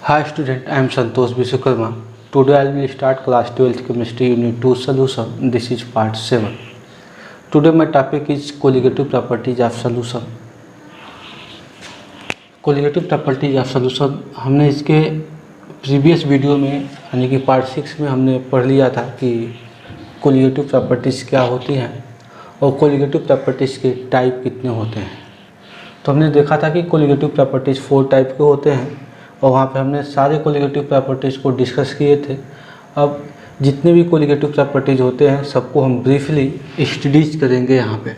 Hi student, I am Santosh Vishwakarma. Today I will start class 12th chemistry unit 2 solution. This is part 7. Today my topic is colligative properties of solution. Colligative properties of solution हमने इसके previous video में यानी कि part 6 में हमने पढ़ लिया था कि colligative प्रॉपर्टीज़ क्या होती हैं और colligative प्रॉपर्टीज़ के टाइप कितने होते हैं। तो हमने देखा था कि colligative प्रॉपर्टीज़ 4 टाइप के होते हैं और वहाँ पे हमने सारे कोलिगेटिव प्रॉपर्टीज़ को डिस्कस किए थे। अब जितने भी कोलिगेटिव प्रॉपर्टीज़ होते हैं सबको हम ब्रीफली स्टडीज करेंगे यहाँ पे।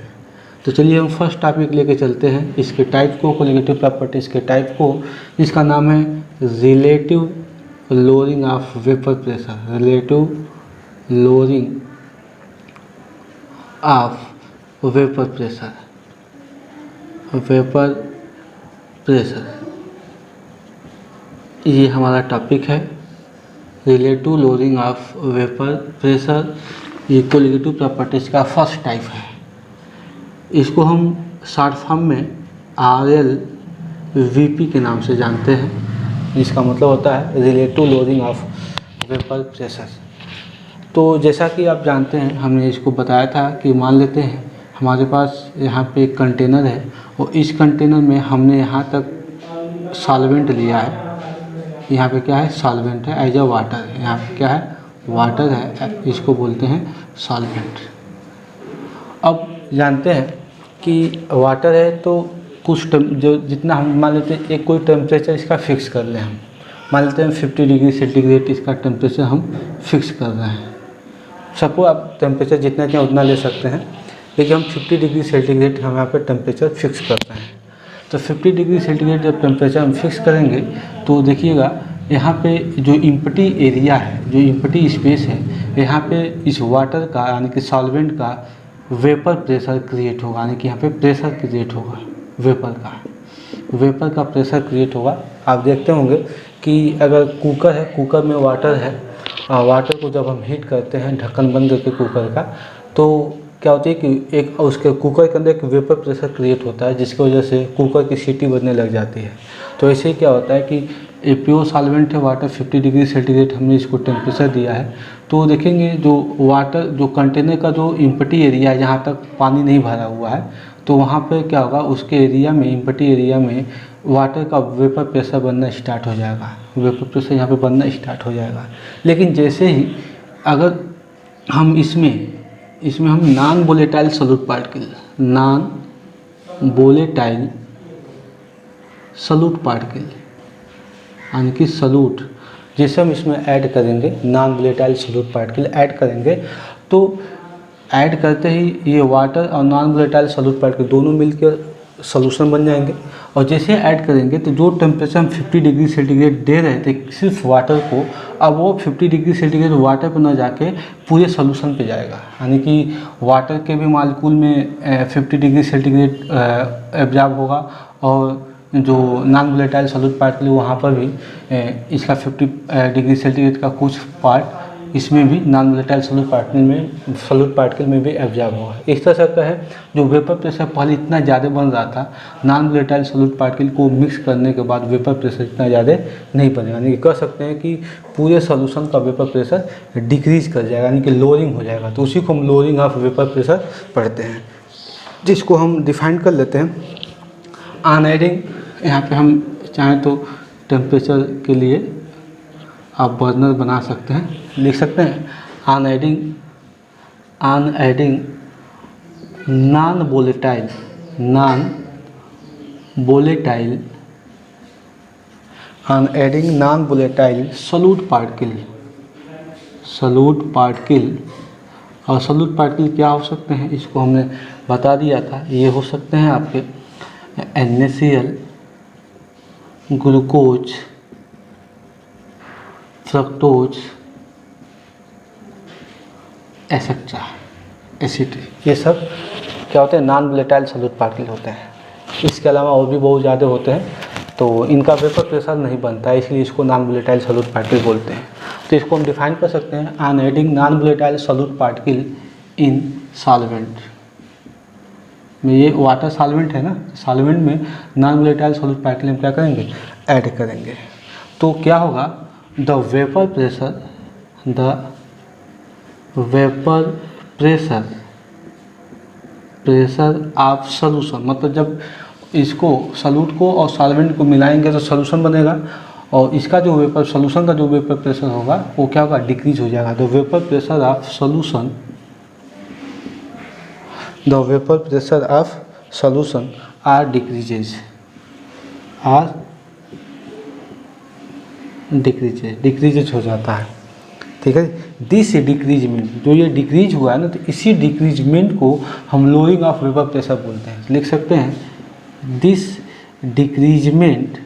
तो चलिए हम फर्स्ट टॉपिक लेके चलते हैं इसके टाइप को, कोलिगेटिव प्रॉपर्टीज़ के टाइप को, जिसका नाम है relative lowering of vapour pressure. Relative lowering of vapour pressure. Vapour pressure ये हमारा टॉपिक है। Relative lowering of vapour pressure ये कोलिगेटिव प्रॉपर्टीज़ का फर्स्ट टाइप है। इसको हम शॉर्ट फॉर्म में RLVP के नाम से जानते हैं। इसका मतलब होता है relative lowering of vapour pressure. तो जैसा कि आप जानते हैं हमने इसको बताया था कि मान लेते हैं हमारे पास यहाँ पे एक कंटेनर है और इस कंटेनर में हमने यहाँ तक सॉल्वेंट लिया है। यहाँ पे क्या है, सॉल्वेंट है, एज अ वाटर है। यहाँ पे क्या है, वाटर है, इसको बोलते हैं सॉल्वेंट। अब जानते हैं कि वाटर है तो कुछ जो जितना हम मान लेते हैं एक कोई टेम्परेचर इसका फिक्स कर लें। हम मान लेते हैं 50 डिग्री सेंटीग्रेड इसका टेम्परेचर हम फिक्स कर रहे हैं। सबको आप टेम्परेचर जितना चाहें उतना ले सकते हैं, लेकिन हम 50 डिग्री सेंटीग्रेड हम यहाँ पे टेम्परेचर फिक्स कर रहे हैं। तो 50 डिग्री सेंटीग्रेड जब टेम्परेचर हम फिक्स करेंगे तो देखिएगा यहाँ पे जो इम्पटी एरिया है, जो इम्पटी स्पेस है, यहाँ पे इस वाटर का यानी कि सॉल्वेंट का वेपर प्रेशर क्रिएट होगा। यानी कि यहाँ पे प्रेशर क्रिएट होगा, वेपर का प्रेशर क्रिएट होगा। आप देखते होंगे कि अगर कुकर है, कुकर में वाटर है, वाटर को जब हम हीट करते हैं ढक्कन बंद करके कुकर का, तो क्या होती है कि एक उसके कुकर के अंदर एक वेपर प्रेशर क्रिएट होता है, जिसकी वजह से कुकर की सीटी बनने लग जाती है। तो ऐसे ही क्या होता है कि ये प्योर सॉल्वेंट है वाटर, 50 डिग्री सेंटीग्रेड हमने इसको टेम्परेचर दिया है। तो देखेंगे जो वाटर जो कंटेनर का जो इम्पटी एरिया है जहाँ तक पानी नहीं भरा हुआ है, तो वहाँ पर क्या होगा, उसके एरिया में, इम्पटी एरिया में वाटर का वेपर प्रेशर बनना स्टार्ट हो जाएगा। वेपर प्रेशर यहाँ पर बनना स्टार्ट हो जाएगा। लेकिन जैसे ही अगर हम इसमें हम non volatile solute particle, non volatile solute particle यानी कि सॉल्यूट जैसे हम इसमें ऐड करेंगे, non volatile solute particle add करेंगे, तो ऐड करते ही ये वाटर और नॉन वोलेटाइल सॉल्यूट पार्टिकल दोनों मिलकर सॉल्यूशन बन जाएंगे। और जैसे ऐड करेंगे तो जो टेम्परेचर हम 50 डिग्री सेंटीग्रेड दे रहे थे सिर्फ वाटर को, अब वो 50 डिग्री सेंटीग्रेड वाटर पर ना जाके पूरे सॉल्यूशन पे जाएगा। यानी कि वाटर के भी मॉलिक्यूल में 50 डिग्री सेंटीग्रेड एब्जॉर्ब होगा और जो नॉन वोलेटाइल सॉल्यूट पार्टिकल वहाँ पर भी इसका 50 डिग्री सेंटीग्रेड का कुछ पार्ट इसमें भी नॉन वोलेटाइल सॉल्यूट पार्टिकल में भी एब्जॉर्ब होगा। इस तरह से क्या है, जो वेपर प्रेशर पहले इतना ज़्यादा बन रहा था, नॉन वोलेटाइल सॉल्यूट पार्टिकल को मिक्स करने के बाद वेपर प्रेशर इतना ज़्यादा नहीं बनेगा। यानी कि कह सकते हैं कि पूरे सॉल्यूशन का वेपर प्रेशर डिक्रीज कर जाएगा, यानी कि लोअरिंग हो जाएगा। तो उसी को हम लोअरिंग ऑफ वेपर प्रेशर पढ़ते हैं, जिसको हम डिफाइन कर लेते हैं अनएडिंग। यहाँ पे हम चाहें तो टेम्परेचर के लिए आप बर्नर बना सकते हैं, लिख सकते हैं on adding non volatile solute particle. और सॉल्यूट पार्टिकल क्या हो सकते हैं इसको हमने बता दिया था। ये हो सकते हैं आपके NaCl, ग्लूकोज, फ्रक्टोज, एसेट्रा, एसिटी। ये सब क्या होते हैं, नॉन वोलेटाइल सॉल्यूट पार्टिकल होते हैं। इसके अलावा और भी बहुत ज़्यादा होते हैं, तो इनका वेपर प्रेशर नहीं बनता है, इसलिए इसको नॉन वोलेटाइल सॉल्यूट पार्टिकल बोलते हैं। तो इसको हम डिफाइन कर सकते हैं on adding non volatile solute particle in solvent. में ये वाटर सॉल्वेंट है ना, सॉल्वेंट में नॉन वोलेटाइल सॉल्यूट पार्टिकल हम क्या करेंगे, ऐड करेंगे। तो क्या होगा, the vapour pressure of solution, मतलब जब इसको सॉल्यूट को और सॉल्वेंट को मिलाएंगे तो सॉल्यूशन बनेगा, और इसका जो वेपर सॉल्यूशन का जो वेपर प्रेशर होगा वो क्या होगा, डिक्रीज हो जाएगा। The vapour pressure of solution are decreases हो जाता है, ठीक है। दिस डिक्रीजमेंट, जो ये डिक्रीज हुआ है ना, तो इसी डिक्रीजमेंट को हम लोअरिंग ऑफ वेपर प्रेशर बोलते हैं। लिख सकते हैं, this decreasement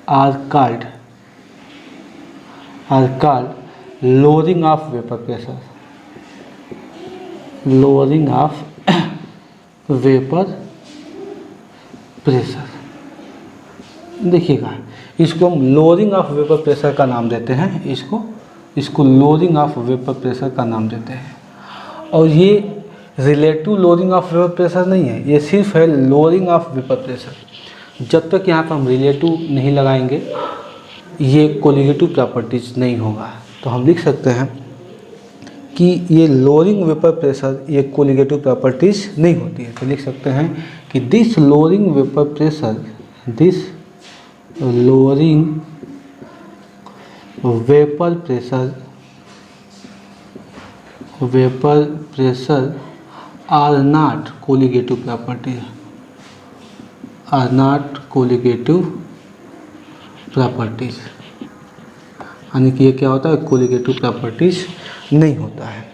are called lowering of vapour pressure, देखिएगा, इसको हम लोअरिंग ऑफ वेपर प्रेशर का नाम देते हैं, इसको लोअरिंग ऑफ वेपर प्रेशर का नाम देते हैं। और ये relative lowering of vapour pressure नहीं है, ये सिर्फ है लोअरिंग ऑफ वेपर प्रेशर। जब तक यहाँ पर हम रिलेटिव नहीं लगाएंगे ये कोलिगेटिव प्रॉपर्टीज नहीं होगा। तो हम लिख सकते हैं कि ये लोअरिंग वेपर प्रेशर ये कोलिगेटिव प्रॉपर्टीज नहीं होती है। तो लिख सकते हैं कि this lowering vapour pressure are not colligative properties, यानी कि ये क्या होता है, कोलिगेटिव प्रॉपर्टीज नहीं होता है।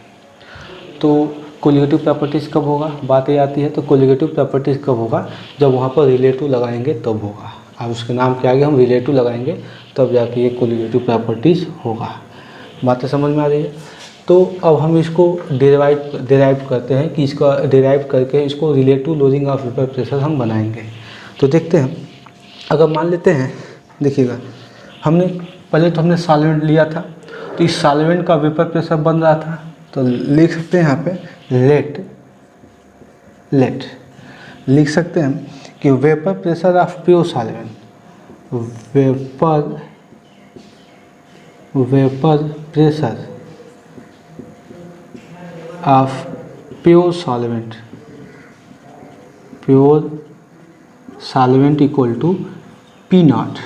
तो कोलिगेटिव प्रॉपर्टीज़ कब होगा, बात ये आती है, तो कोलिगेटिव प्रॉपर्टीज़ कब होगा, जब वहाँ पर रिलेटिव लगाएंगे तब होगा। अब उसके नाम के आगे हम रिलेटिव लगाएंगे तब जाके ये कोलिगेटिव प्रॉपर्टीज़ होगा। बातें समझ में आ रही है। तो अब हम इसको डिराइव करते हैं कि इसका डिराइव करके इसको relative lowering of vapour pressure हम बनाएंगे। तो देखते हैं, अगर मान लेते हैं, देखिएगा, पहले तो हमने सॉल्वेंट लिया था, तो इस सॉल्वेंट का वेपर प्रेशर बन रहा था, तो लिख सकते हैं यहाँ पे लेट लिख सकते हैं कि vapour pressure of pure solvent, vapour pressure of pure solvent equal to P nought.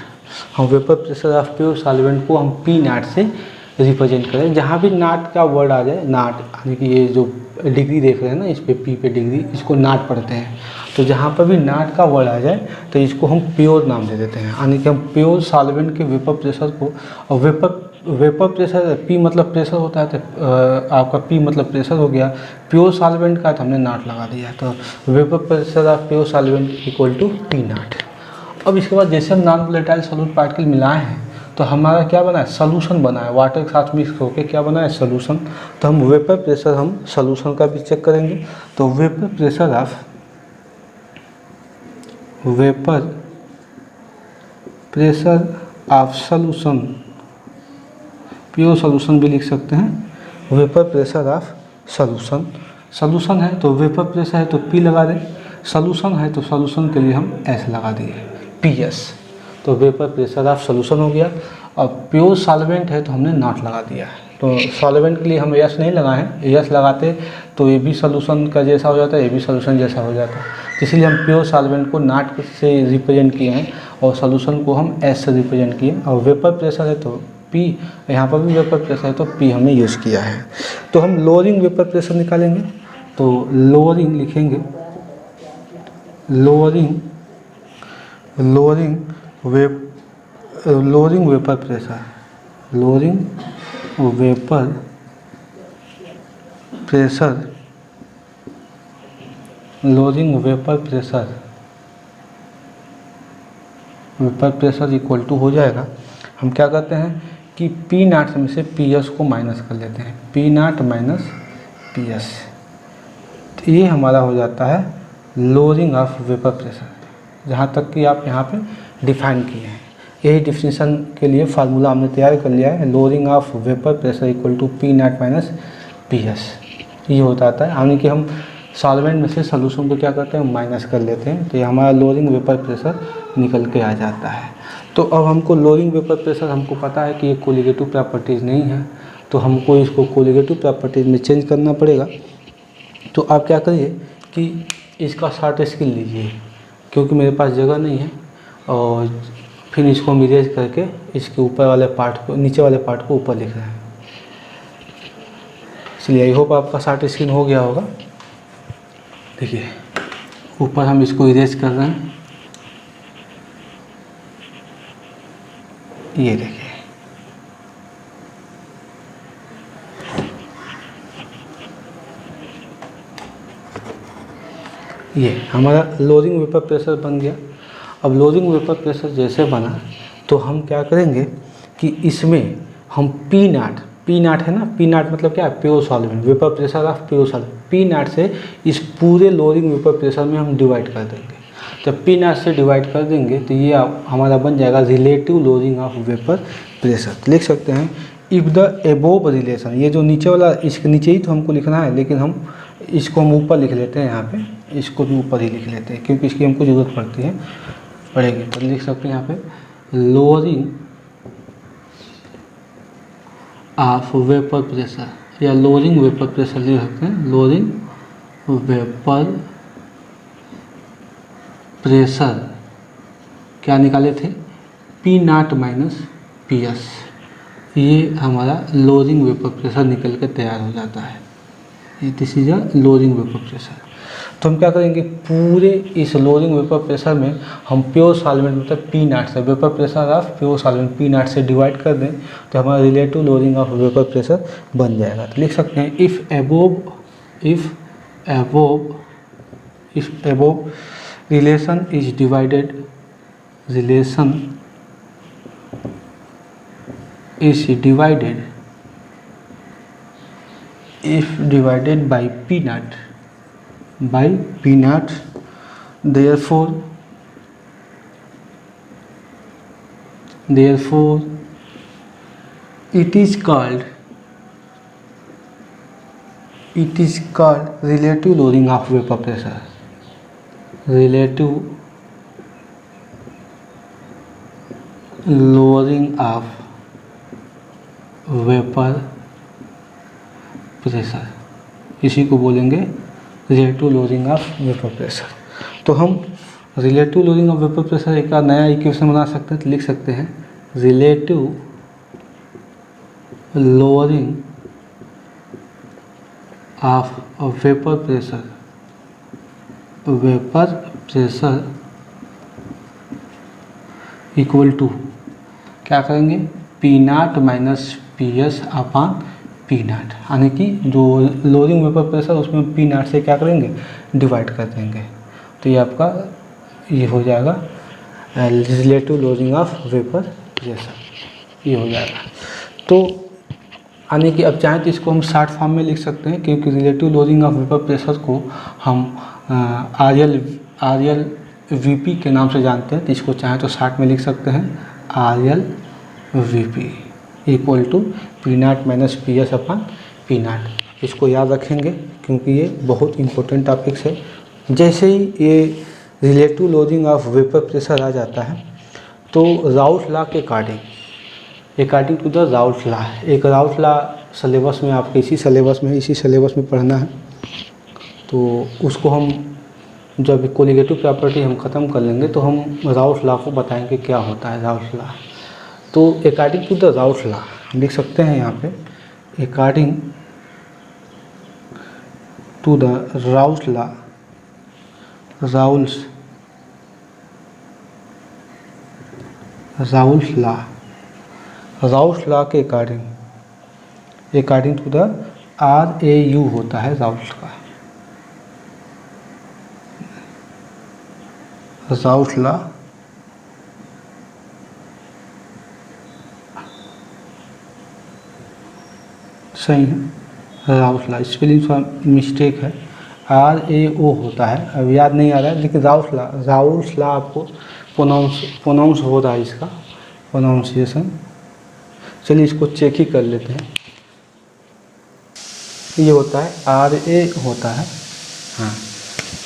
हम vapour pressure of pure solvent को हम पी नॉट से रिप्रेजेंट करें। जहाँ भी नाट का वर्ड आ जाए, नाट यानी कि ये जो डिग्री देख रहे हैं ना, इस पे पी पे डिग्री, इसको नाट पढ़ते हैं। तो जहाँ पर भी नाट का वर्ड आ जाए तो इसको हम प्योर नाम दे देते हैं, यानी कि हम प्योर सॉल्वेंट के वेपर प्रेशर को, और वेपर प्रेशर पी मतलब प्रेशर होता है, तो आपका पी मतलब प्रेशर हो गया, प्योर सॉल्वेंट का तो हमने नाट लगा दिया। तो vapour pressure of pure solvent equal to P nought. अब इसके बाद जैसे हम नॉन वोलेटाइल सॉल्यूट पार्टिकल मिलाए हैं तो हमारा क्या बना है, सोल्यूशन बना है, वाटर के साथ मिक्स होकर क्या बना है, सोल्यूशन। तो हम वेपर प्रेशर हम सोल्यूशन का भी चेक करेंगे। तो vapour pressure of solution, pure solution भी लिख सकते हैं, वेपर प्रेशर ऑफ सोल्यूशन है तो वेपर प्रेशर है तो पी लगा दें, सोल्यूशन है तो सोल्यूशन के लिए हम एस लगा दिए, PS। तो वेपर प्रेशर ऑफ सोल्यूशन हो गया। और प्योर सॉल्वेंट है तो हमने नॉट लगा दिया। तो सॉल्वेंट के लिए हम यस नहीं लगाए हैं, यस लगाते तो ये भी सोल्यूशन का जैसा हो जाता है, ये भी सोल्यूशन जैसा हो जाता है। इसलिए हम प्योर सॉल्वेंट को नॉट से रिप्रेजेंट किए हैं और सोल्यूशन को हम एस से रिप्रेजेंट किए। और वेपर प्रेशर है तो पी, यहाँ पर भी वेपर प्रेशर है तो पी हमने यूज़ किया है। तो हम लोअरिंग वेपर प्रेशर निकालेंगे। तो लोअरिंग लिखेंगे, lowering vapour pressure, lowering vapour pressure equal to हो जाएगा। हम क्या करते हैं कि पी नॉट में से पी एस को माइनस कर लेते हैं, P naught minus P S. तो ये हमारा हो जाता है लोअरिंग ऑफ वेपर प्रेशर, जहाँ तक कि आप यहाँ पे डिफाइन किए हैं। यही डिफिनीशन के लिए फार्मूला हमने तैयार कर लिया है, lowering of vapour pressure equal to P naught minus P S. ये होता है, यानी कि हम सॉल्वेंट में से सॉल्यूशन को क्या करते हैं, माइनस कर लेते हैं, तो ये हमारा लोअरिंग वेपर प्रेशर निकल के आ जाता है। तो अब हमको लोअरिंग वेपर प्रेशर हमको पता है कि ये कोलिगेटिव प्रॉपर्टीज़ नहीं है, तो हमको इसको कोलिगेटिव प्रॉपर्टीज़ में चेंज करना पड़ेगा। तो आप क्या करिए कि इसका शॉर्ट स्केल लीजिए, क्योंकि मेरे पास जगह नहीं है, और फिर इसको हम इरेज करके इसके ऊपर वाले पार्ट को, नीचे वाले पार्ट को ऊपर लिख रहे हैं। इसलिए आई होप आपका शॉर्ट स्क्रीन हो गया होगा। देखिए ऊपर हम इसको इरेज कर रहे हैं, ये देखिए ये हमारा लोअरिंग वेपर प्रेशर बन गया। अब लोअरिंग वेपर प्रेशर जैसे बना तो हम क्या करेंगे कि इसमें हम पी नाट है ना, पी नाट मतलब क्या है, pure solvent, vapour pressure of pure solvent, P nought से इस पूरे लोअरिंग वेपर प्रेशर में हम डिवाइड कर देंगे। जब पी नाट से डिवाइड कर देंगे तो ये हमारा बन जाएगा relative lowering of vapour pressure. लिख सकते हैं इफ़ द एबोव रिलेशन, ये जो नीचे वाला, इसके नीचे ही तो हमको लिखना है, लेकिन हम इसको हम ऊपर लिख लेते हैं, यहाँ पे इसको भी ऊपर ही लिख लेते हैं क्योंकि इसकी हमको ज़रूरत पड़ेगी। तो लिख सकते हैं यहाँ पे लोअरिंग ऑफ वेपर प्रेशर या लोअरिंग वेपर प्रेशर लिख सकते हैं, लोअरिंग वेपर प्रेशर क्या निकाले थे, पी नाट माइनस पी एस, ये हमारा लोअरिंग वेपर प्रेशर निकल के तैयार हो जाता है। This is a lowering vapour pressure. तो हम क्या करेंगे, पूरे इस लोअरिंग वेपर प्रेशर में हम प्योर सॉल्वेंट मतलब पी नाट से, vapour pressure of pure solvent P nought से डिवाइड कर दें तो हमारा relative lowering of vapour pressure बन जाएगा। तो लिख सकते हैं if above relation is divided, relation is divided if divided by P naught, therefore it is called relative loading of vapor pressure, relative lowering of vapor pressure, इसी को बोलेंगे relative lowering of vapour pressure. तो हम relative lowering of vapour pressure एक नया equation बना सकते हैं, तो लिख सकते हैं relative lowering of vapour pressure equal to क्या करेंगे, पी नाट minus P S upon P nought, यानी कि जो लोअरिंग वेपर प्रेशर उसमें पी नाट से क्या करेंगे, डिवाइड कर देंगे। तो ये आपका ये हो जाएगा relative lowering of vapour pressure, ये हो जाएगा। तो यानी कि अब चाहें तो इसको हम शॉर्ट फॉर्म में लिख सकते हैं, क्योंकि relative lowering of vapour pressure को हम आर एल वी पी के नाम से जानते हैं। तो इसको चाहें तो शॉर्ट में लिख सकते हैं R L V P equal to P naught minus P S upon P nought. इसको याद रखेंगे क्योंकि ये बहुत इंपॉर्टेंट टॉपिक्स है। जैसे ही ये relative lowering of vapour pressure आ जाता है तो राउल्ट लॉ के according to the Raoult law, एक राउल्ट लॉ सिलेबस में आपके इसी सिलेबस में पढ़ना है। तो उसको हम जब कोलिगेटिव प्रॉपर्टी हम ख़त्म कर लेंगे तो हम राउल्ट लॉ को बताएंगे क्या होता है राउल्ट लॉ। तो according to the Raoult law लिख सकते हैं यहाँ पे, according to the Raoult law के अकॉर्डिंग टू द RAU होता है राउल्ट का, राउल्ट लॉ सही है, राउल्ट लॉ स्पेलिंग का मिस्टेक है, RAO होता है, अब याद नहीं आ रहा है, लेकिन राउल्ट लॉ आपको प्रोनाउंस हो रहा है, इसका प्रोनाउंसिएशन। चलिए इसको चेक ही कर लेते हैं। ये होता है RA होता है हाँ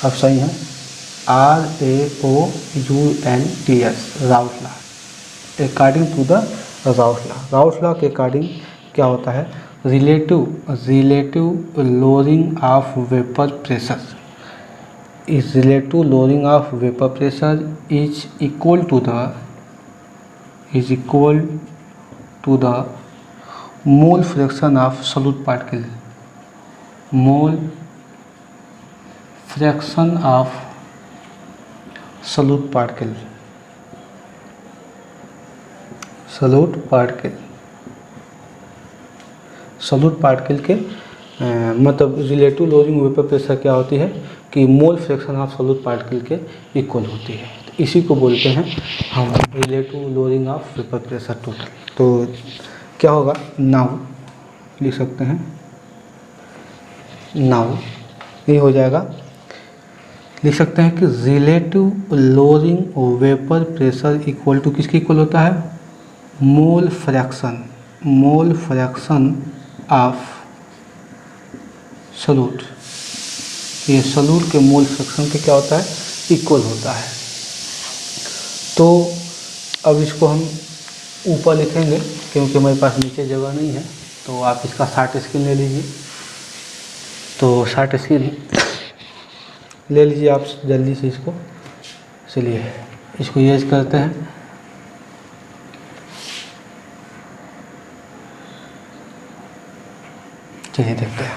अब सही है, RAOULTS, Raoult law. According to the Raoult law के अकॉर्डिंग क्या होता है, relative lowering of vapour pressure is equal to the mole fraction of solute particle, mole fraction of solute particle के मतलब रिलेटिव लोअरिंग वेपर प्रेशर क्या होती है कि मोल फ्रैक्शन ऑफ सॉल्यूट पार्टिकल के इक्वल होती है। तो इसी को बोलते हैं हम relative lowering of vapour pressure total. तो क्या होगा, नाउ लिख सकते हैं, नाउ ये हो जाएगा, लिख सकते हैं कि relative lowering vapour pressure equal to किसके इक्वल होता है, मोल फ्रैक्शन ऑफ सॉल्यूट। ये सॉल्यूट के मोल फ्रैक्शन के क्या होता है, इक्वल होता है। तो अब इसको हम ऊपर लिखेंगे क्योंकि हमारे पास नीचे जगह नहीं है, तो आप इसका शार्ट स्क्रीन ले लीजिए। तो शार्ट स्क्रीन ले लीजिए आप जल्दी से इसको। चलिए इसको यूज करते हैं। चलिए देखते हैं।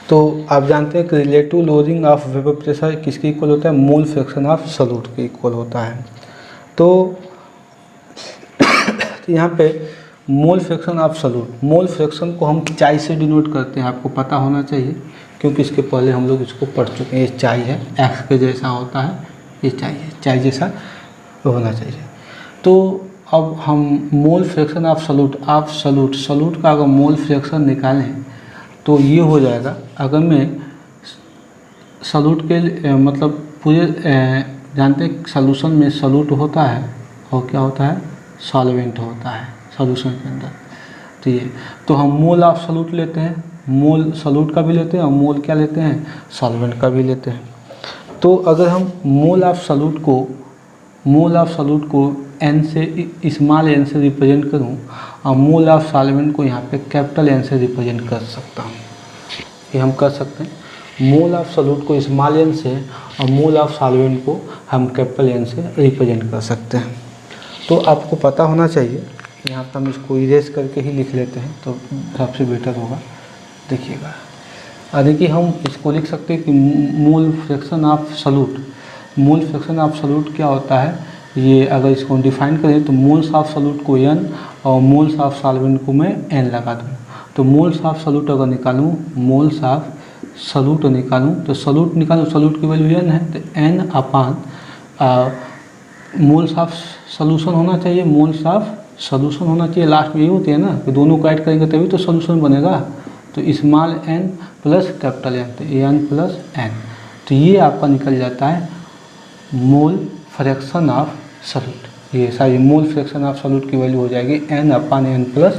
तो आप जानते हैं कि relative lowering of vapour pressure किसके इक्वल होता है, मोल फ्रैक्शन ऑफ सॉल्यूट के इक्वल होता है। तो यहाँ पे मोल fraction of solute, mole fraction को हम चाई से डिनोट करते हैं, आपको पता होना चाहिए क्योंकि इसके पहले हम लोग इसको पढ़ चुके हैं। ये चाई है, एक्स के जैसा होता है, ये चाई है, चाई जैसा होना चाहिए। तो अब हम मोल फ्रैक्शन ऑफ सॉल्यूट का अगर मोल फ्रैक्शन निकालें तो ये हो जाएगा, अगर मैं सॉल्यूट के मतलब पूरे जानते हैं सॉल्यूशन में सॉल्यूट होता है और क्या होता है, सॉल्वेंट होता है सॉल्यूशन के अंदर। तो ये तो हम मोल ऑफ सॉल्यूट लेते हैं, मोल सॉल्यूट का भी लेते हैं और मोल क्या लेते हैं, सॉल्वेंट का भी लेते हैं। तो अगर हम मोल ऑफ सॉल्यूट को n से स्मॉल n से रिप्रेजेंट करूं और मोल ऑफ सॉल्वेंट को यहाँ पे कैपिटल N से रिप्रेजेंट कर सकता हूँ, ये हम कर सकते हैं। मोल ऑफ सॉल्यूट को स्मॉल n से और मोल ऑफ सॉल्वेंट को हम कैपिटल N से रिप्रेजेंट कर सकते हैं। तो आपको पता होना चाहिए, यहाँ पर हम इसको इरेज करके ही लिख लेते हैं तो सबसे बेटर होगा। देखिएगा, देखिए हम इसको लिख सकते हैं कि मोल फ्रैक्शन ऑफ सॉल्यूट क्या होता है। ये अगर इसको डिफाइन करें तो मोल्स ऑफ सॉल्यूट को n और मोल्स ऑफ सॉल्वेंट को मैं n लगा दूँ। तो मोल्स ऑफ सॉल्यूट अगर निकालूँ, तो सॉल्यूट की वैल्यू n है, तो n upon moles of solution होना चाहिए, लास्ट में ये होती है ना कि दोनों को ऐड करेंगे तभी तो सॉल्यूशन बनेगा। तो small n plus capital N, तो n प्लस n, तो ये आपका निकल जाता है मोल फ्रैक्शन ऑफ सॉल्यूट। ये सारी मोल फ्रैक्शन ऑफ सॉल्यूट की वैल्यू हो जाएगी n upon n plus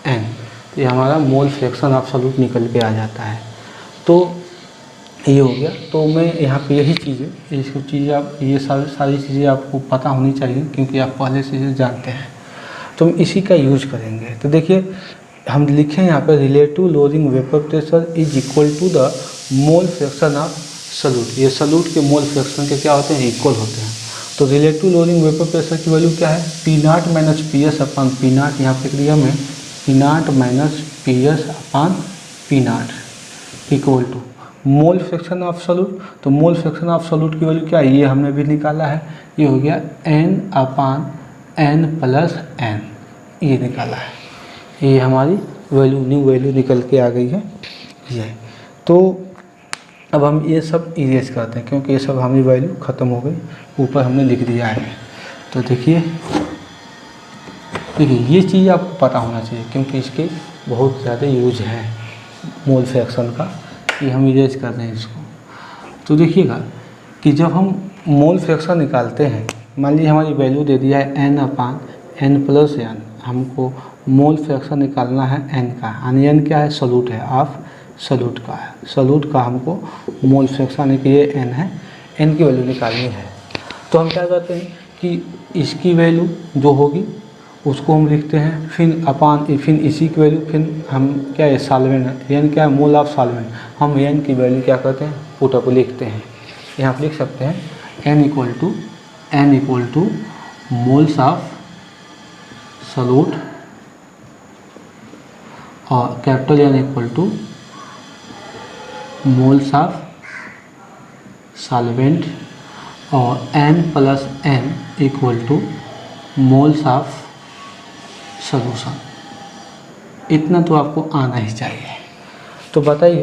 n। तो ये हमारा मोल फ्रैक्शन ऑफ सॉल्यूट निकल के आ जाता है। तो ये हो गया। तो मैं यहाँ पे यही चीज़ें आप ये सारी चीज़ें आपको पता होनी चाहिए क्योंकि आप पहले से ये जानते हैं। तो हम इसी का यूज करेंगे। तो देखिए हम लिखें यहाँ पे relative lowering vapour pressure is equal to the mole fraction of solute. ये सॉल्यूट के मोल फ्रैक्शन के क्या होते हैं, इक्वल होते हैं। तो रिलेटिव लोअरिंग वेपर प्रेशर की वैल्यू क्या है, P0 minus PS upon P0, यहाँ पे क्रिया में P0 minus PS upon P0 equal to mole fraction of solute. तो मोल फ्रैक्शन ऑफ सॉल्यूट की वैल्यू क्या है, ये हमने भी निकाला है, ये हो गया n upon n plus n, ये निकाला है। ये हमारी न्यू वैल्यू निकल के आ गई है ये। तो अब हम ये सब इरेज करते हैं क्योंकि ये सब हमारी वैल्यू ख़त्म हो गई, ऊपर हमने लिख दिया है। तो देखिए ये चीज़ आपको पता होना चाहिए क्योंकि इसके बहुत ज़्यादा यूज है मोल फ्रैक्शन का, ये हम इरेज कर रहे हैं इसको। तो देखिएगा कि जब हम मोल फ्रैक्शन निकालते हैं, मान लीजिए हमारी वैल्यू दे दिया है n upon n plus n, हमको मोल फ्रैक्शन निकालना है n का, यानी n क्या है, सॉल्यूट है ऑफ सॉल्यूट का है। सॉल्यूट का हमको मोल फ्रैक्शन यानी कि ये n है, n की वैल्यू निकालनी है। तो हम क्या करते हैं कि इसकी वैल्यू जो होगी उसको हम लिखते हैं, फिर अपान फिर इसी की वैल्यू, फिर हम क्या है सॉल्वेंट n क्या है मोल ऑफ सॉल्वेंट, हम n की वैल्यू क्या करते हैं पुट अप लिखते हैं। यहाँ आप लिख सकते हैं n equal to moles of solute और capital N equal to moles of solvent और n plus n equal to moles of solution. इतना तो आपको आना ही चाहिए। तो बताइए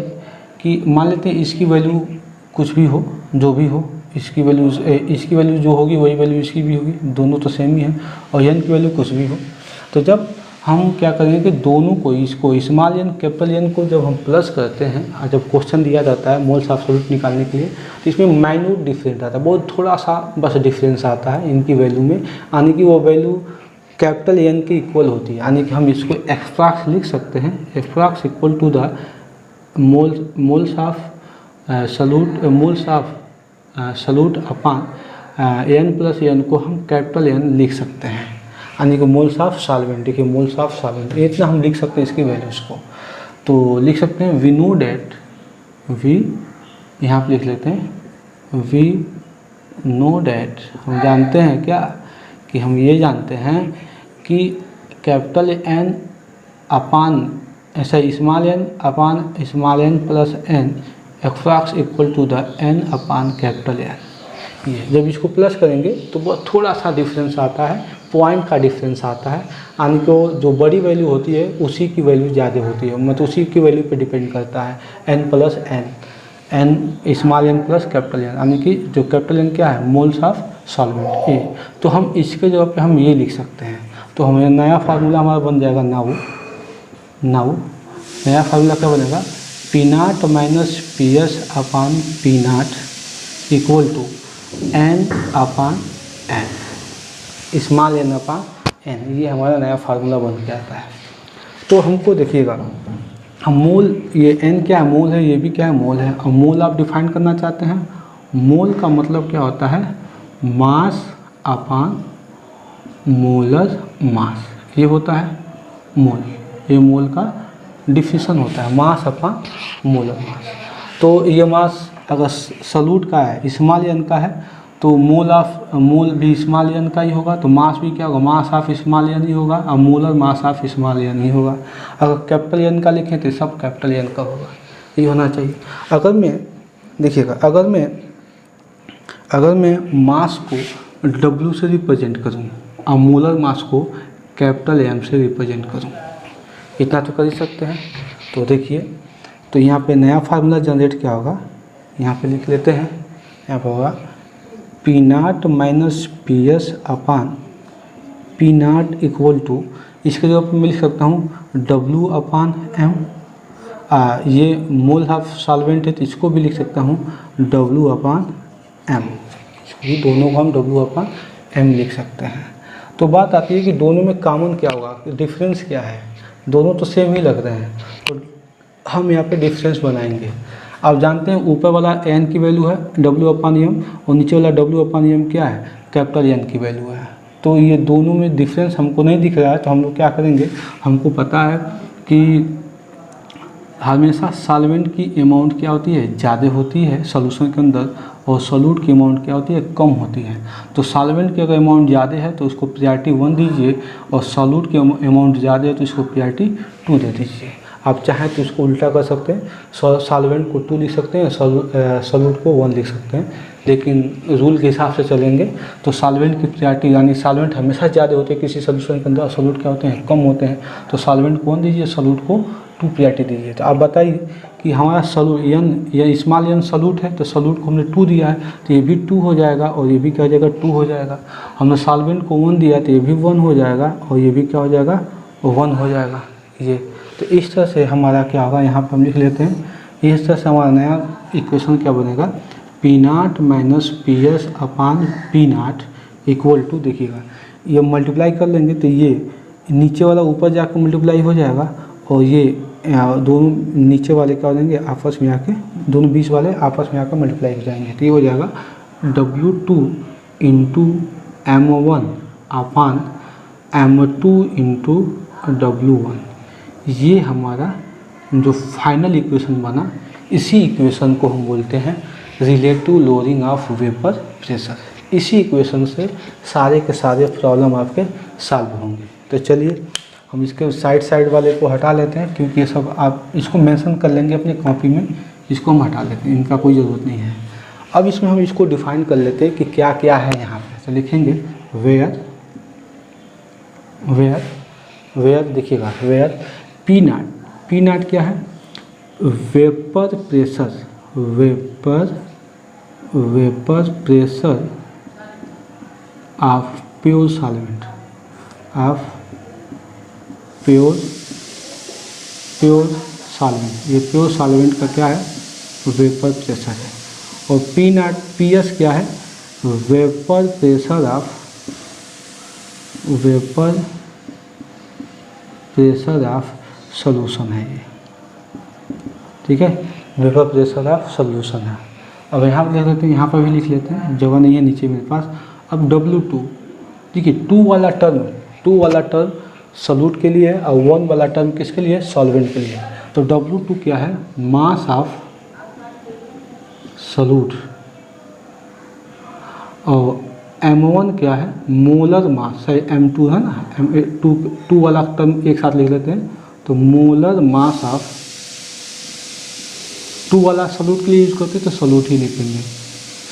कि मान लेते हैं इसकी वैल्यू कुछ भी हो, जो भी हो, इसकी वैल्यू जो होगी वही वैल्यू इसकी भी होगी, दोनों तो सेम ही है, और n की वैल्यू कुछ भी हो। तो जब हम क्या करेंगे कि दोनों को, इसको स्मॉल n कैपिटल N को जब हम प्लस करते हैं और जब क्वेश्चन दिया जाता है मोल्स ऑफ सॉल्यूट निकालने के लिए, तो इसमें माइन्यूट डिफरेंस आता है, बहुत थोड़ा सा बस डिफरेंस आता है इनकी वैल्यू में, यानी कि वो वैल्यू कैपिटल N के इक्वल होती है। यानी कि हम इसको एक्सप्रॉक्स लिख सकते हैं, एक्सप्रॉक्स equal to the moles of solute upon n plus n को हम कैपिटल N लिख सकते हैं, यानी कि मोल्स ऑफ सॉल्वेंट। देखिए मोल्स ऑफ सॉल्वेंट इतना हम लिख सकते हैं इसकी वैल्यूज को। तो लिख सकते हैं वी नो डैट, वी यहाँ पर लिख लेते हैं वी नो डैट, हम जानते हैं क्या कि हम ये जानते हैं कि कैपिटल N अपान ऐसा small n upon small n plus n एक्सप्रॉक्स equal to the n upon capital N। ये जब इसको प्लस करेंगे तो बहुत थोड़ा सा डिफरेंस आता है, पॉइंट का डिफरेंस आता है, यानी कि जो बड़ी वैल्यू होती है उसी की वैल्यू ज़्यादा होती है, मतलब उसी की वैल्यू पे डिपेंड करता है n plus n small n plus capital N, यानी कि जो कैपिटल N क्या है मोल्स ऑफ सॉल्वेंट ए। तो हम इसके जगह पे हम ये लिख सकते हैं। तो हमें नया फार्मूला हमारा बन जाएगा नाउ नया फार्मूला क्या बनेगा, P naught minus P S upon P naught equal to n upon n small n upon n। ये हमारा नया फार्मूला बन के आता है। तो हमको देखिएगा हम मोल, ये n क्या है मोल है, ये भी क्या है मोल है, और मोल आप डिफाइन करना चाहते हैं। मोल का मतलब क्या होता है, मास अपान मोलर मास, ये होता है मोल, ये मोल का डिफिनेशन होता है, मास अपान मोलर मास। तो ये मास अगर सॉल्यूट का है स्मॉल n का है तो मोल भी स्मॉल n का ही होगा, तो मास भी क्या होगा मास ऑफ स्मॉल n ही होगा, और molar mass of small n ही होगा। अगर कैपिटल N का लिखें तो सब कैपिटल N का होगा, ये होना चाहिए। अगर मैं देखिएगा अगर मैं मास को W से रिप्रेजेंट करूँ और मोलर मास को कैपिटल M से रिप्रेजेंट करूँ, इतना तो कर ही सकते हैं। तो देखिए तो यहाँ पे नया फार्मूला जनरेट क्या होगा, यहाँ पे लिख लेते हैं, यहाँ पर होगा P naught minus P S upon P naught equal to, इसके जगह पर मैं लिख सकता हूँ W अपान M। ये मोल ऑफ सॉल्वेंट है तो इसको भी लिख सकता हूँ W अपान M, ये दोनों को हम W अपान M लिख सकते हैं। तो बात आती है कि दोनों में कॉमन क्या होगा, डिफरेंस क्या है, दोनों तो सेम ही लग रहे हैं, तो हम यहाँ पे डिफरेंस बनाएंगे। आप जानते हैं ऊपर वाला n की वैल्यू है W अपान M और नीचे वाला W अपान M क्या है कैपिटल N की वैल्यू है। तो ये दोनों में डिफरेंस हमको नहीं दिख रहा है, तो हम लोग क्या करेंगे, हमको पता है कि हमेशा सॉल्वेंट की अमाउंट क्या होती है ज़्यादा होती है सॉल्यूशन के अंदर, और सॉल्यूट की अमाउंट क्या होती है कम होती है। तो सॉल्वेंट की अगर अमाउंट ज़्यादा है तो उसको प्रायोरिटी 1 दीजिए, और सॉल्यूट की अमाउंट ज़्यादा है तो इसको प्रायोरिटी 2 दे दीजिए। आप चाहें तो इसको उल्टा कर सकते हैं, सॉल्वेंट को 2 लिख सकते हैं, सॉल्यूट को 1 लिख सकते हैं, लेकिन रूल के हिसाब से चलेंगे तो सॉल्वेंट की प्रायोरिटी, यानी सॉल्वेंट हमेशा ज़्यादा होते हैं किसी सॉल्यूशन के अंदर, सॉल्यूट क्या होते हैं कम होते हैं, तो सॉल्वेंट को 1 दीजिए, सॉल्यूट को 2 प्रायोरिटी दीजिए। तो आप बताइए कि हमारा या स्मॉल n सॉल्यूट है तो सॉल्यूट को हमने 2 दिया है तो ये भी 2 हो जाएगा, और ये भी क्या हो जाएगा 2 हो जाएगा। हमने सॉल्वेंट को 1 दिया तो ये भी 1 हो जाएगा, और ये भी क्या हो जाएगा 1 हो जाएगा। ये तो इस तरह से हमारा क्या होगा, यहाँ पर हम लिख लेते हैं, इस तरह से हमारा नया इक्वेशन क्या बनेगा, P naught minus P S upon P naught equal to, देखिएगा ये मल्टीप्लाई कर लेंगे तो ये नीचे वाला ऊपर जाकर मल्टीप्लाई हो जाएगा, और ये दोनों नीचे वाले क्या हो जाएंगे आपस में आके, दोनों बीच वाले आपस में आकर मल्टीप्लाई हो जाएंगे। तो ये हो जाएगा W2 इंटू M1 अपान M2 इंटू W1। ये हमारा जो फाइनल इक्वेशन बना, इसी इक्वेशन को हम बोलते हैं relative lowering of vapour pressure. इसी इक्वेशन से सारे के सारे प्रॉब्लम आपके सॉल्व होंगे। तो चलिए हम इसके साइड वाले को हटा लेते हैं, क्योंकि ये सब आप इसको मेंशन कर लेंगे अपनी कॉपी में, इसको हम हटा लेते हैं, इनका कोई ज़रूरत नहीं है। अब इसमें हम इसको डिफाइन कर लेते हैं कि क्या क्या है यहाँ पे। तो लिखेंगे वेयर देखिएगा, वेयर पी नाट क्या है, vapour pressure of pure solvent, pure solvent. ये प्योर सॉल्वेंट का क्या है, वेपर प्रेशर है। और पी एस क्या है, वेपर प्रेशर ऑफ सॉल्यूशन है ये, ठीक है, वेपर प्रेशर ऑफ सॉल्यूशन है। अब यहाँ पर लिख लेते हैं, यहाँ पर भी लिख लेते हैं, जगह नहीं है नीचे मेरे पास। अब W2 देखिए, 2 वाला टर्म सॉल्यूट के लिए और 1 वाला टर्म किसके लिए, सॉल्वेंट के लिए। तो W2 क्या है, मास ऑफ सॉल्यूट, और M1 क्या है, मोलर मास, M2 है ना, टू वाला टर्म एक साथ लिख लेते हैं। तो मोलर मास ऑफ, 2 वाला सॉल्यूट के लिए यूज करते हैं तो सॉल्यूट ही लिखेंगे,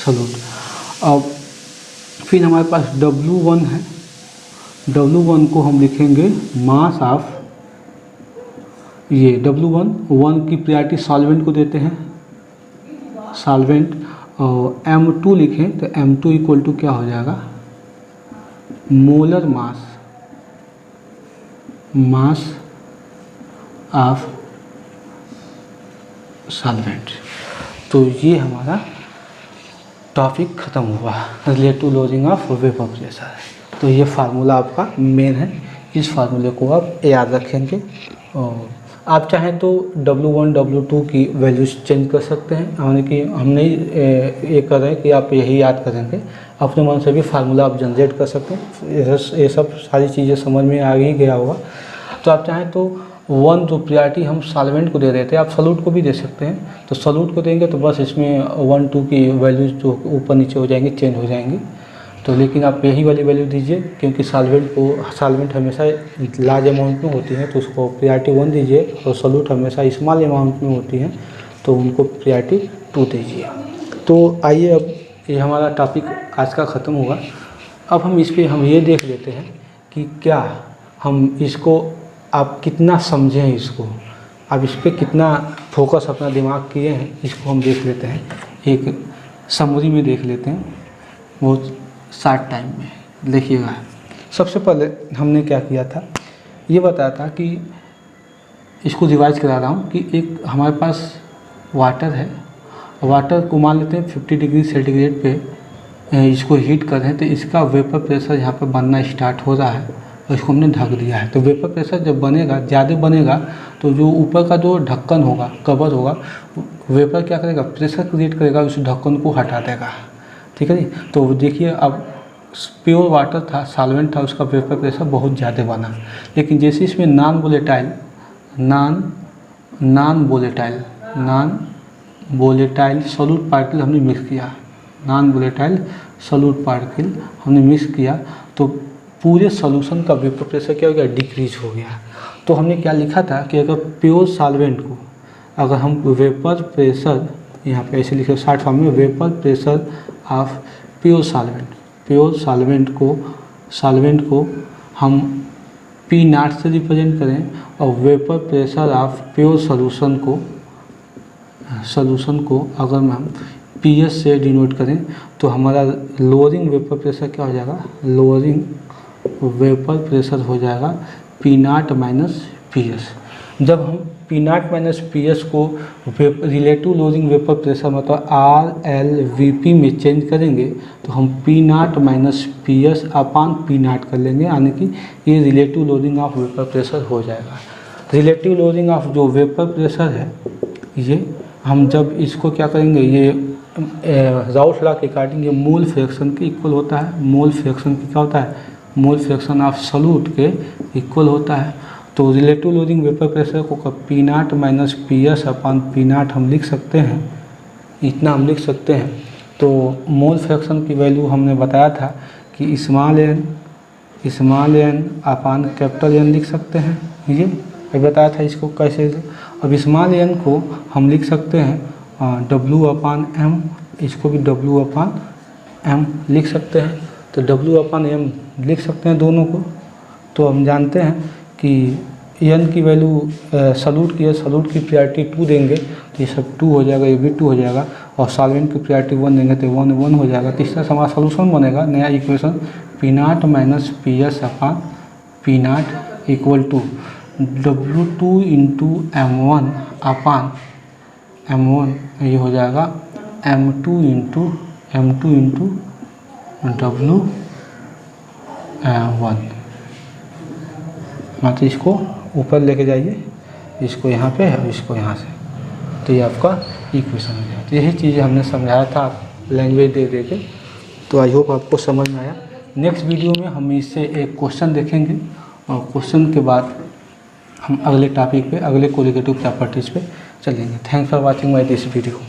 सॉल्यूट। अब फिर हमारे पास W1 है, W1 को हम लिखेंगे मास ऑफ, ये W1 की प्रायोरिटी सॉल्वेंट को देते हैं, सॉल्वेंट। और M2 लिखें तो M2 इक्वल टू क्या हो जाएगा, मोलर मास ऑफ सॉल्वेंट। तो ये हमारा टॉपिक ख़त्म हुआ, relative lowering of vapour pressure. तो ये फार्मूला आपका मेन है, इस फार्मूले को आप याद रखेंगे। और आप चाहें तो W1 W2 की वैल्यूज चेंज कर सकते हैं, यानी कि हम नहीं ये कर रहे हैं कि आप यही याद करेंगे, अपने मन से भी फार्मूला आप जनरेट कर सकते हैं। ये सब सारी चीज़ें समझ में आ ही गया होगा। तो आप चाहें तो 1 जो प्रायोरिटी हम सॉल्वेंट को दे रहे थे, आप सॉल्यूट को भी दे सकते हैं। तो सॉल्यूट को देंगे तो बस इसमें 1 2 की वैल्यूज जो ऊपर नीचे हो जाएंगी, चेंज हो जाएंगी। तो लेकिन आप यही वाली वैल्यू दीजिए, क्योंकि सॉल्वेंट हमेशा लार्ज अमाउंट में होती है तो उसको प्रायोरिटी 1 दीजिए, और सॉल्यूट हमेशा स्मॉल अमाउंट में होती है तो उनको प्रायोरिटी 2 दीजिए। तो आइए, अब ये हमारा टॉपिक आज का ख़त्म हुआ। अब हम इस पर हम ये देख लेते हैं कि क्या हम इसको, आप कितना समझे हैं इसको, आप इस पर कितना फोकस अपना दिमाग किए हैं, इसको हम देख लेते हैं। एक समरी में देख लेते हैं, बहुत शॉर्ट टाइम में। देखिएगा, सबसे पहले हमने क्या किया था, ये बताया था कि इसको रिवाइज करा रहा हूँ कि एक हमारे पास वाटर है, वाटर को मान लेते हैं 50 डिग्री सेंटीग्रेड पे इसको हीट कर रहे हैं, तो इसका वेपर प्रेशर यहाँ पे बनना स्टार्ट हो रहा है और इसको हमने ढक दिया है। तो वेपर प्रेशर जब बनेगा, ज़्यादा बनेगा, तो जो ऊपर का जो ढक्कन होगा, कवर होगा, वेपर क्या करेगा, प्रेशर क्रिएट करेगा, उस ढक्कन को हटा देगा, ठीक है जी। तो देखिए, अब प्योर वाटर था, सॉल्वेंट था, उसका वेपर प्रेशर बहुत ज़्यादा बना। लेकिन जैसे इसमें नॉन वोलेटाइल सॉल्यूट पार्टिकल हमने मिक्स किया, नॉन वोलेटाइल सॉल्यूट पार्टिकल हमने मिक्स किया, तो पूरे सॉल्यूशन का वेपर प्रेशर क्या हो गया, डिक्रीज हो गया। तो हमने क्या लिखा था कि अगर प्योर सॉल्वेंट को अगर हम वेपर प्रेशर, यहाँ पे ऐसे लिखे शॉर्ट फॉर्म में, vapour pressure of pure solvent को हम P0 से रिप्रेजेंट करें, और vapour pressure of pure solution को अगर हम PS से डिनोट करें, तो हमारा लोअरिंग वेपर प्रेशर क्या हो जाएगा, लोअरिंग वेपर प्रेशर हो जाएगा P0 माइनस PS। जब हम P0 - PS को रिलेटिव लोअरिंग वेपर प्रेशर मतलब RLVP में चेंज करेंगे, तो हम P0 - PS अपान P0 कर लेंगे, यानी कि ये relative lowering of vapour pressure हो जाएगा। रिलेटिव लोडिंग ऑफ जो वेपर प्रेशर है, ये हम जब इसको क्या करेंगे, ये राउथ लॉ के अकॉर्डिंग ये मोल फ्रैक्शन के इक्वल होता है। मोल फ्रैक्शन क्या होता है, मोल फ्रैक्शन ऑफ सॉल्यूट के इक्वल होता है। तो रिलेटिव लोडिंग वेपर प्रेशर को पी नाट minus P S upon P nought हम लिख सकते हैं, इतना हम लिख सकते हैं। तो मोल फ्रैक्शन की वैल्यू हमने बताया था कि small N upon capital N लिख सकते हैं, ये बताया था इसको कैसे। अब स्मॉल एन को हम लिख सकते हैं डब्ल्यू अपॉन एम, इसको भी डब्ल्यू अपॉन एम लिख सकते हैं। तो डब्ल्यू अपॉन एम लिख सकते हैं दोनों को। तो हम जानते हैं कि एन की वैल्यू सॉल्यूट की प्रायोरिटी 2 देंगे तो ये सब 2 हो जाएगा, ये भी 2 हो जाएगा। और सॉल्वेंट की प्रायोरिटी 1 देंगे तो 1 हो जाएगा। तो इस तरह से हमारा सोल्यूशन बनेगा नया equation P naught minus P S upon P naught equal to W2 into M1 upon M1, ये हो जाएगा M2 इंटू W1। मतलब इसको ऊपर लेके जाइए, इसको यहाँ पे है, इसको यहाँ से, तो ये आपका इक्वेशन हो गया। तो यही चीज़ हमने समझाया था लैंग्वेज दे के। तो आई होप आपको समझ में आया। नेक्स्ट वीडियो में हम इससे एक क्वेश्चन देखेंगे और क्वेश्चन के बाद हम अगले टॉपिक पे, अगले कोलिगेटिव प्रॉपर्टीज़ पे चलेंगे। Thanks for watching my this video.